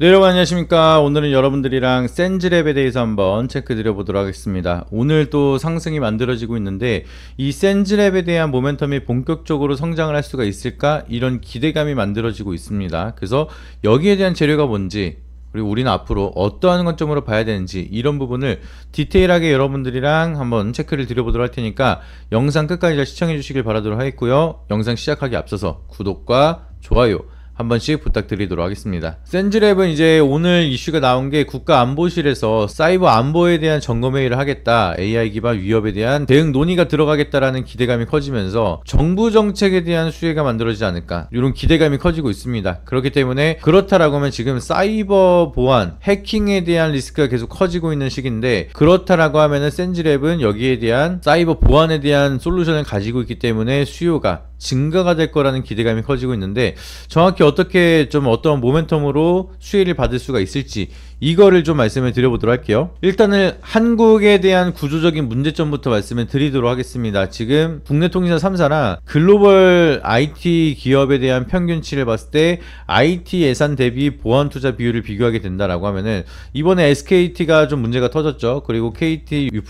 네, 여러분 안녕하십니까. 오늘은 여러분들이랑 센즈랩에 대해서 한번 체크 드려보도록 하겠습니다. 오늘 또 상승이 만들어지고 있는데 이 센즈랩에 대한 모멘텀이 본격적으로 성장을 할 수가 있을까, 이런 기대감이 만들어지고 있습니다. 그래서 여기에 대한 재료가 뭔지, 그리고 우리는 앞으로 어떠한 관점으로 봐야 되는지, 이런 부분을 디테일하게 여러분들이랑 한번 체크를 드려보도록 할 테니까 영상 끝까지 잘 시청해 주시길 바라도록 하겠고요. 영상 시작하기 앞서서 구독과 좋아요 한 번씩 부탁드리도록 하겠습니다. 센즈랩은 이제 오늘 이슈가 나온 게 국가안보실에서 사이버 안보에 대한 점검회의를 하겠다, AI 기반 위협에 대한 대응 논의가 들어가겠다라는 기대감이 커지면서 정부 정책에 대한 수혜가 만들어지지 않을까, 이런 기대감이 커지고 있습니다. 그렇기 때문에 그렇다라고 하면 지금 사이버 보안, 해킹에 대한 리스크가 계속 커지고 있는 시기인데, 그렇다라고 하면은 센즈랩은 여기에 대한 사이버 보안에 대한 솔루션을 가지고 있기 때문에 수요가 증가가 될 거라는 기대감이 커지고 있는데, 정확히 어떻게 좀 어떤 모멘텀으로 수혜를 받을 수가 있을지 이거를 좀 말씀을 드려보도록 할게요. 일단은 한국에 대한 구조적인 문제점부터 말씀을 드리도록 하겠습니다. 지금 국내 통신사 3사랑 글로벌 IT 기업에 대한 평균치를 봤을 때 IT 예산 대비 보안 투자 비율을 비교하게 된다라고 하면은, 이번에 SKT가 좀 문제가 터졌죠. 그리고 KT, U+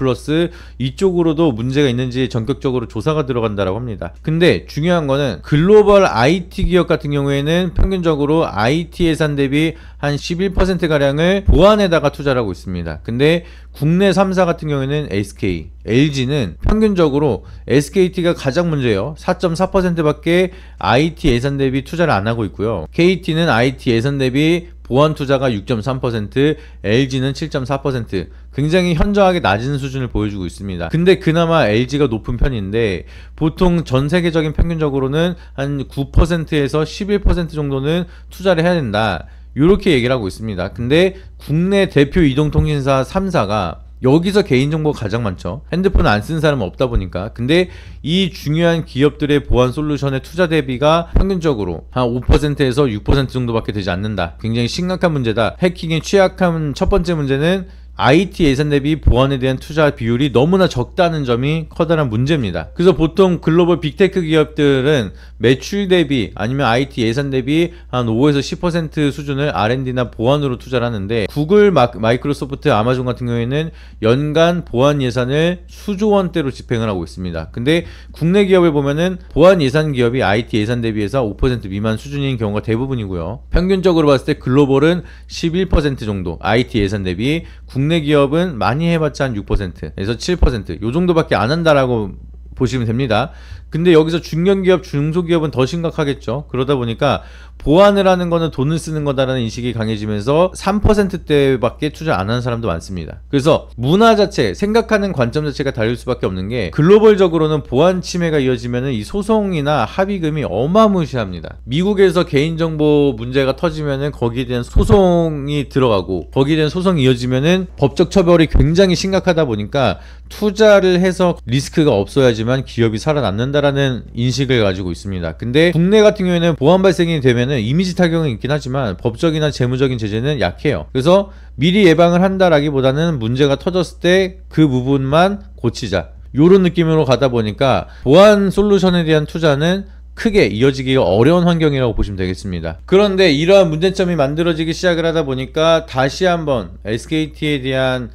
이쪽으로도 문제가 있는지 전격적으로 조사가 들어간다라고 합니다. 근데 중요한 거는 글로벌 IT 기업 같은 경우에는 평균적으로 IT 예산 대비 한 11%가량을 보안에다가 투자를 하고 있습니다. 근데 국내 3사 같은 경우에는 SK, LG는 평균적으로 SKT가 가장 문제예요. 4.4%밖에 IT 예산 대비 투자를 안 하고 있고요. KT는 IT 예산 대비 보안 투자가 6.3%, LG는 7.4%, 굉장히 현저하게 낮은 수준을 보여주고 있습니다. 근데 그나마 LG가 높은 편인데, 보통 전 세계적인 평균적으로는 한 9%에서 11% 정도는 투자를 해야 된다, 이렇게 얘기를 하고 있습니다. 근데 국내 대표 이동통신사 3사가 여기서 개인정보가 가장 많죠. 핸드폰 안 쓴 사람은 없다 보니까. 근데 이 중요한 기업들의 보안 솔루션의 투자 대비가 평균적으로 한 5%에서 6% 정도밖에 되지 않는다. 굉장히 심각한 문제다. 해킹에 취약한 첫 번째 문제는 IT 예산 대비 보안에 대한 투자 비율이 너무나 적다는 점이 커다란 문제입니다. 그래서 보통 글로벌 빅테크 기업들은 매출 대비 아니면 IT 예산 대비 한 5에서 10% 수준을 R&D나 보안으로 투자를 하는데, 구글, 마이크로소프트, 아마존 같은 경우에는 연간 보안 예산을 수조 원대로 집행을 하고 있습니다. 근데 국내 기업을 보면은 보안 예산 기업이 IT 예산 대비해서 5% 미만 수준인 경우가 대부분이고요. 평균적으로 봤을 때 글로벌은 11% 정도 IT 예산 대비, 국내 기업은 많이 해봤자 한 6%에서 7%, 요 정도밖에 안 한다라고 보시면 됩니다. 근데 여기서 중견기업, 중소기업은 더 심각하겠죠. 그러다 보니까 보안을 하는 거는 돈을 쓰는 거다라는 인식이 강해지면서 3%대밖에 투자 안 하는 사람도 많습니다. 그래서 문화 자체, 생각하는 관점 자체가 다를 수밖에 없는 게, 글로벌적으로는 보안 침해가 이어지면은 이 소송이나 합의금이 어마무시합니다. 미국에서 개인정보 문제가 터지면은 거기에 대한 소송이 들어가고, 거기에 대한 소송이 이어지면은 법적 처벌이 굉장히 심각하다 보니까 투자를 해서 리스크가 없어야지만 기업이 살아남는다라는 인식을 가지고 있습니다. 근데 국내 같은 경우에는 보안 발생이 되면은 이미지 타격은 있긴 하지만 법적이나 재무적인 제재는 약해요. 그래서 미리 예방을 한다라기보다는 문제가 터졌을 때 그 부분만 고치자, 요런 느낌으로 가다 보니까 보안 솔루션에 대한 투자는 크게 이어지기가 어려운 환경이라고 보시면 되겠습니다. 그런데 이러한 문제점이 만들어지기 시작을 하다 보니까 다시 한번 SKT에 대한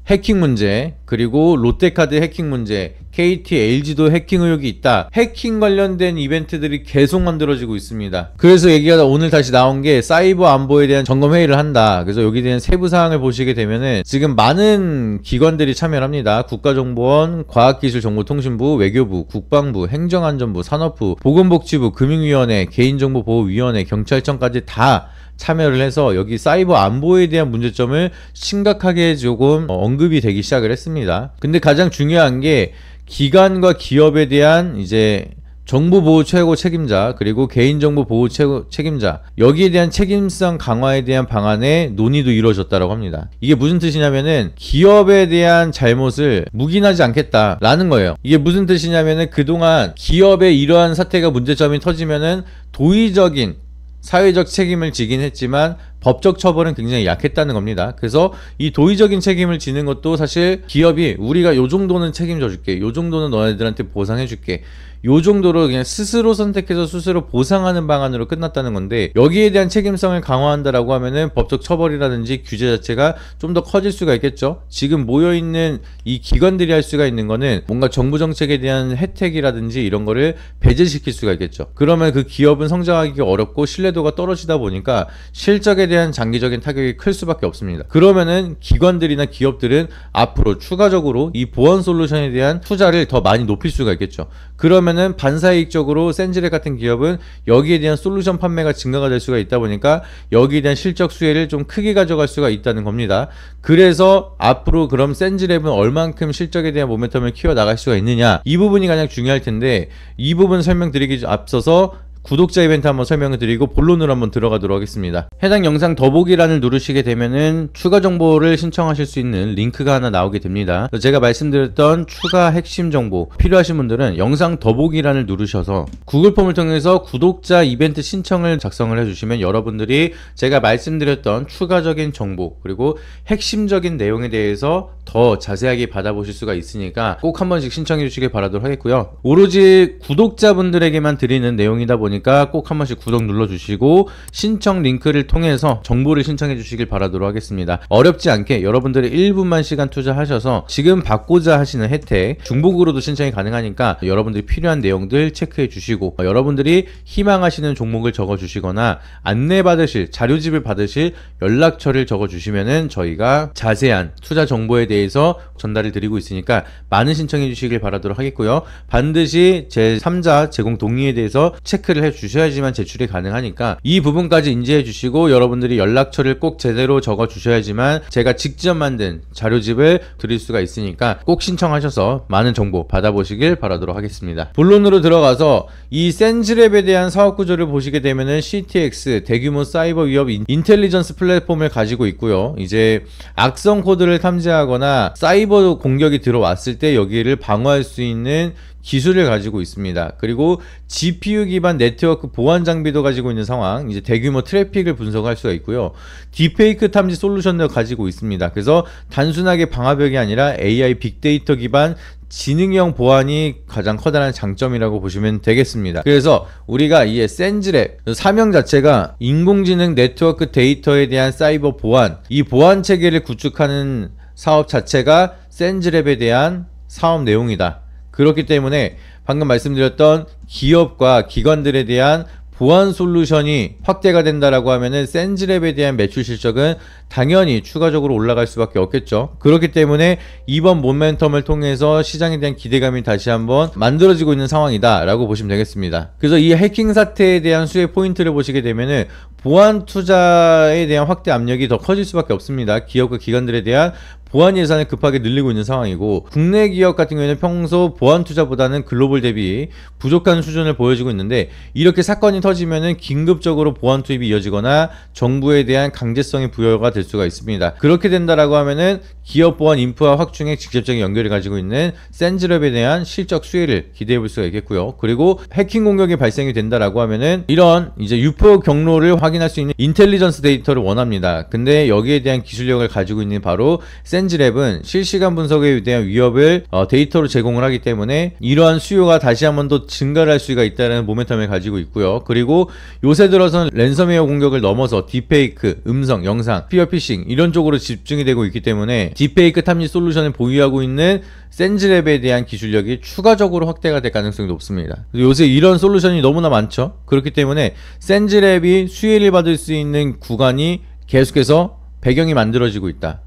해킹 문제, 그리고 롯데카드 해킹 문제, KT, LG도 해킹 의혹이 있다, 해킹 관련된 이벤트들이 계속 만들어지고 있습니다. 그래서 얘기가 오늘 다시 나온 게 사이버 안보에 대한 점검 회의를 한다. 그래서 여기에 대한 세부 사항을 보시게 되면은 지금 많은 기관들이 참여를 합니다. 국가정보원, 과학기술정보통신부, 외교부, 국방부, 행정안전부, 산업부, 보건복지부, 금융위원회, 개인정보보호위원회, 경찰청까지 다 참여를 해서 여기 사이버 안보에 대한 문제점을 심각하게 조금 언급이 되기 시작을 했습니다. 근데 가장 중요한 게 기관과 기업에 대한 이제 정보보호 최고 책임자, 그리고 개인정보 보호 최고 책임자, 여기에 대한 책임성 강화에 대한 방안의 논의도 이루어졌다고 합니다. 이게 무슨 뜻이냐면은 기업에 대한 잘못을 묵인하지 않겠다라는 거예요. 이게 무슨 뜻이냐면은 그동안 기업의 이러한 사태가 문제점이 터지면은 도의적인 사회적 책임을 지긴 했지만 법적 처벌은 굉장히 약했다는 겁니다. 그래서 이 도의적인 책임을 지는 것도 사실 기업이 우리가 요 정도는 책임져 줄게, 요 정도는 너네들한테 보상해 줄게, 요 정도로 그냥 스스로 선택해서 스스로 보상하는 방안으로 끝났다는 건데, 여기에 대한 책임성을 강화한다라고 하면은 법적 처벌이라든지 규제 자체가 좀 더 커질 수가 있겠죠. 지금 모여있는 이 기관들이 할 수가 있는 거는 뭔가 정부 정책에 대한 혜택이라든지 이런 거를 배제시킬 수가 있겠죠. 그러면 그 기업은 성장하기가 어렵고 신뢰도가 떨어지다 보니까 실적에 대한 장기적인 타격이 클 수밖에 없습니다. 그러면은 기관들이나 기업들은 앞으로 추가적으로 이 보안 솔루션에 대한 투자를 더 많이 높일 수가 있겠죠. 그러면은 반사이익적으로 센즈랩 같은 기업은 여기에 대한 솔루션 판매가 증가가 될 수가 있다 보니까 여기에 대한 실적 수혜를 좀 크게 가져갈 수가 있다는 겁니다. 그래서 앞으로 그럼 센즈랩은 얼만큼 실적에 대한 모멘텀을 키워나갈 수가 있느냐, 이 부분이 가장 중요할 텐데, 이 부분 설명드리기 앞서서 구독자 이벤트 한번 설명을 드리고 본론으로 한번 들어가도록 하겠습니다. 해당 영상 더보기란을 누르시게 되면은 추가 정보를 신청하실 수 있는 링크가 하나 나오게 됩니다. 제가 말씀드렸던 추가 핵심 정보 필요하신 분들은 영상 더보기란을 누르셔서 구글 폼을 통해서 구독자 이벤트 신청을 작성을 해주시면 여러분들이 제가 말씀드렸던 추가적인 정보 그리고 핵심적인 내용에 대해서 더 자세하게 받아보실 수가 있으니까 꼭 한 번씩 신청해 주시길 바라도록 하겠고요. 오로지 구독자분들에게만 드리는 내용이다 보니까 꼭 한 번씩 구독 눌러주시고 신청 링크를 통해서 정보를 신청해 주시길 바라도록 하겠습니다. 어렵지 않게 여러분들이 1분만 시간 투자하셔서 지금 받고자 하시는 혜택 중복으로도 신청이 가능하니까 여러분들이 필요한 내용들 체크해 주시고, 여러분들이 희망하시는 종목을 적어 주시거나 안내받으실 자료집을 받으실 연락처를 적어 주시면은 저희가 자세한 투자 정보에 대해서 전달을 드리고 있으니까 많은 신청해 주시길 바라도록 하겠고요. 반드시 제 3자 제공 동의에 대해서 체크를 해 주셔야지만 제출이 가능하니까 이 부분까지 인지해 주시고, 여러분들이 연락처를 꼭 제대로 적어 주셔야지만 제가 직접 만든 자료집을 드릴 수가 있으니까 꼭 신청하셔서 많은 정보 받아보시길 바라도록 하겠습니다. 본론으로 들어가서 이 센즈랩에 대한 사업 구조를 보시게 되면은 CTX 대규모 사이버 위협 인텔리전스 플랫폼을 가지고 있고요. 이제 악성 코드를 탐지하거나 사이버 공격이 들어왔을 때 여기를 방어할 수 있는 기술을 가지고 있습니다. 그리고 GPU 기반 네트워크 보안 장비도 가지고 있는 상황, 이제 대규모 트래픽을 분석할 수가 있고요. 딥페이크 탐지 솔루션도 가지고 있습니다. 그래서 단순하게 방화벽이 아니라 AI 빅데이터 기반 지능형 보안이 가장 커다란 장점이라고 보시면 되겠습니다. 그래서 우리가 이 센즈랩 사명 자체가 인공지능 네트워크 데이터에 대한 사이버 보안, 이 보안 체계를 구축하는 사업 자체가 센즈랩에 대한 사업 내용이다. 그렇기 때문에 방금 말씀드렸던 기업과 기관들에 대한 보안 솔루션이 확대가 된다라고 하면은 센즈랩에 대한 매출 실적은 당연히 추가적으로 올라갈 수밖에 없겠죠. 그렇기 때문에 이번 모멘텀을 통해서 시장에 대한 기대감이 다시 한번 만들어지고 있는 상황이다 라고 보시면 되겠습니다. 그래서 이 해킹 사태에 대한 수혜 포인트를 보시게 되면은 보안 투자에 대한 확대 압력이 더 커질 수밖에 없습니다. 기업과 기관들에 대한 보안 예산을 급하게 늘리고 있는 상황이고, 국내 기업 같은 경우에는 평소 보안 투자보다는 글로벌 대비 부족한 수준을 보여주고 있는데, 이렇게 사건이 터지면은 긴급적으로 보안 투입이 이어지거나 정부에 대한 강제성이 부여가 될 수가 있습니다. 그렇게 된다라고 하면은 기업 보안 인프라 확충에 직접적인 연결을 가지고 있는 센즈랩에 대한 실적 수혜를 기대해 볼 수가 있겠고요. 그리고 해킹 공격이 발생이 된다라고 하면은 이런 이제 유포 경로를 확인할 수 있는 인텔리전스 데이터를 원합니다. 근데 여기에 대한 기술력을 가지고 있는 바로 센즈랩은 실시간 분석에 대한 위협을 데이터로 제공을 하기 때문에 이러한 수요가 다시 한번 더 증가를 할 수가 있다는 모멘텀을 가지고 있고요. 그리고 요새 들어서는 랜섬웨어 공격을 넘어서 딥페이크, 음성, 영상, 피어피싱 이런 쪽으로 집중이 되고 있기 때문에 딥페이크 탐지 솔루션을 보유하고 있는 센즈랩에 대한 기술력이 추가적으로 확대가 될 가능성이 높습니다. 요새 이런 솔루션이 너무나 많죠. 그렇기 때문에 센즈랩이 수혜를 받을 수 있는 구간이 계속해서 배경이 만들어지고 있다.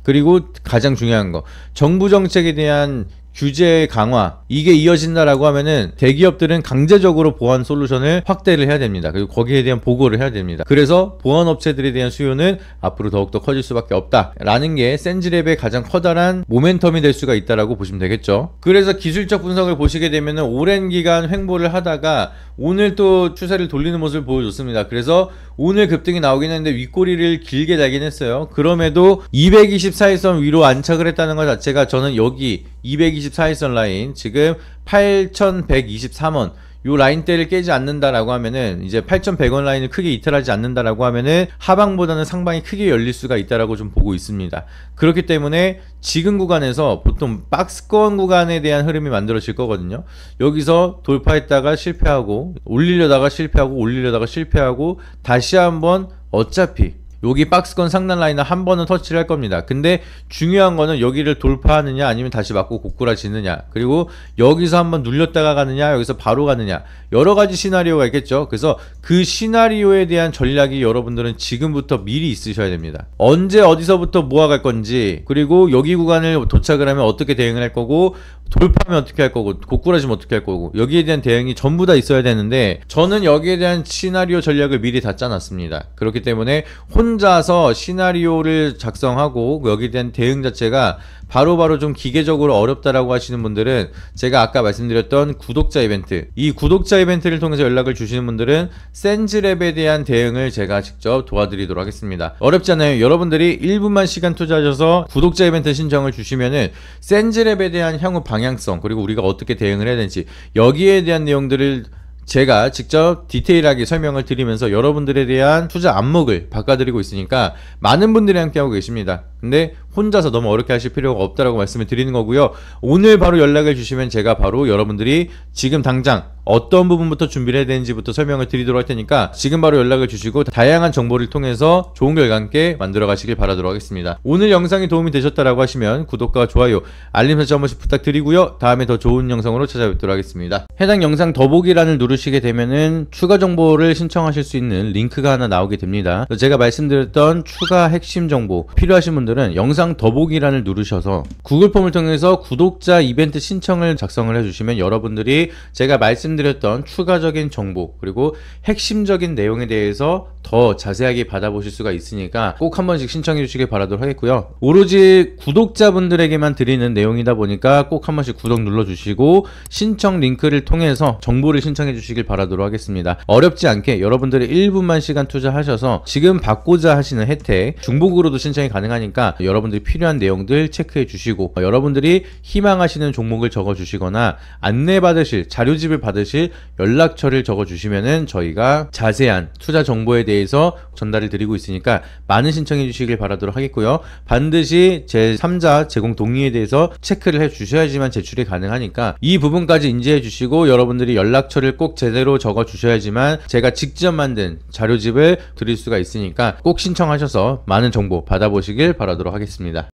그리고 가장 중요한 거, 정부 정책에 대한 규제 강화, 이게 이어진다라고 하면은 대기업들은 강제적으로 보안 솔루션을 확대를 해야 됩니다. 그리고 거기에 대한 보고를 해야 됩니다. 그래서 보안 업체들에 대한 수요는 앞으로 더욱더 커질 수밖에 없다라는 게 센즈랩의 가장 커다란 모멘텀이 될 수가 있다라고 보시면 되겠죠. 그래서 기술적 분석을 보시게 되면은 오랜 기간 횡보를 하다가 오늘 또 추세를 돌리는 모습을 보여줬습니다. 그래서 오늘 급등이 나오긴 했는데 윗꼬리를 길게 달긴 했어요. 그럼에도 224일선 위로 안착을 했다는 것 자체가 저는 여기 224일선 라인 지금 8123원 요 라인대를 깨지 않는다라고 하면은 이제 8,100원 라인을 크게 이탈하지 않는다라고 하면은 하방보다는 상방이 크게 열릴 수가 있다라고 좀 보고 있습니다. 그렇기 때문에 지금 구간에서 보통 박스권 구간에 대한 흐름이 만들어질 거거든요. 여기서 돌파했다가 실패하고 올리려다가 실패하고 올리려다가 실패하고 다시 한번 어차피 여기 박스권 상단 라인을 한 번은 터치를 할 겁니다. 근데 중요한 거는 여기를 돌파하느냐 아니면 다시 맞고 고꾸라지느냐, 그리고 여기서 한번 눌렸다가 가느냐 여기서 바로 가느냐, 여러 가지 시나리오가 있겠죠. 그래서 그 시나리오에 대한 전략이 여러분들은 지금부터 미리 있으셔야 됩니다. 언제 어디서부터 모아갈 건지, 그리고 여기 구간을 도착을 하면 어떻게 대응을 할 거고, 돌파하면 어떻게 할 거고, 고꾸라지면 어떻게 할 거고, 여기에 대한 대응이 전부 다 있어야 되는데 저는 여기에 대한 시나리오 전략을 미리 다 짜놨습니다. 그렇기 때문에 혼자서 시나리오를 작성하고 여기에 대한 대응 자체가 바로바로 좀 기계적으로 어렵다라고 하시는 분들은 제가 아까 말씀드렸던 구독자 이벤트, 이 구독자 이벤트를 통해서 연락을 주시는 분들은 센즈랩에 대한 대응을 제가 직접 도와드리도록 하겠습니다. 어렵지 않아요. 여러분들이 1분만 시간 투자하셔서 구독자 이벤트 신청을 주시면은 센즈랩에 대한 향후 방향성, 그리고 우리가 어떻게 대응을 해야 되는지, 여기에 대한 내용들을 제가 직접 디테일하게 설명을 드리면서 여러분들에 대한 투자 안목을 바꿔드리고 있으니까 많은 분들이 함께하고 계십니다. 근데 혼자서 너무 어렵게 하실 필요가 없다라고 말씀을 드리는 거고요. 오늘 바로 연락을 주시면 제가 바로 여러분들이 지금 당장 어떤 부분부터 준비를 해야 되는지부터 설명을 드리도록 할 테니까 지금 바로 연락을 주시고 다양한 정보를 통해서 좋은 결과 함께 만들어 가시길 바라도록 하겠습니다. 오늘 영상이 도움이 되셨다라고 하시면 구독과 좋아요, 알림 설정 한 번씩 부탁드리고요. 다음에 더 좋은 영상으로 찾아뵙도록 하겠습니다. 해당 영상 더보기란을 누르시게 되면은 추가 정보를 신청하실 수 있는 링크가 하나 나오게 됩니다. 제가 말씀드렸던 추가 핵심 정보 필요하신 분들은 영상 더보기란을 누르셔서 구글 폼을 통해서 구독자 이벤트 신청을 작성을 해주시면 여러분들이 제가 말씀드렸던 추가적인 정보 그리고 핵심적인 내용에 대해서 더 자세하게 받아보실 수가 있으니까 꼭 한 번씩 신청해 주시길 바라도록 하겠고요. 오로지 구독자분들에게만 드리는 내용이다 보니까 꼭 한 번씩 구독 눌러주시고 신청 링크를 통해서 정보를 신청해 주시길 바라도록 하겠습니다. 어렵지 않게 여러분들이 1분만 시간 투자하셔서 지금 받고자 하시는 혜택 중복으로도 신청이 가능하니까 여러분들이 필요한 내용들 체크해 주시고, 여러분들이 희망하시는 종목을 적어 주시거나 안내받으실 자료집을 받으실 연락처를 적어 주시면은 저희가 자세한 투자 정보에 대해서 전달을 드리고 있으니까 많은 신청해 주시길 바라도록 하겠고요. 반드시 제3자 제공 동의에 대해서 체크를 해 주셔야지만 제출이 가능하니까 이 부분까지 인지해 주시고 여러분들이 연락처를 꼭 제대로 적어 주셔야지만 제가 직접 만든 자료집을 드릴 수가 있으니까 꼭 신청하셔서 많은 정보 받아보시길 바라도록 하겠습니다.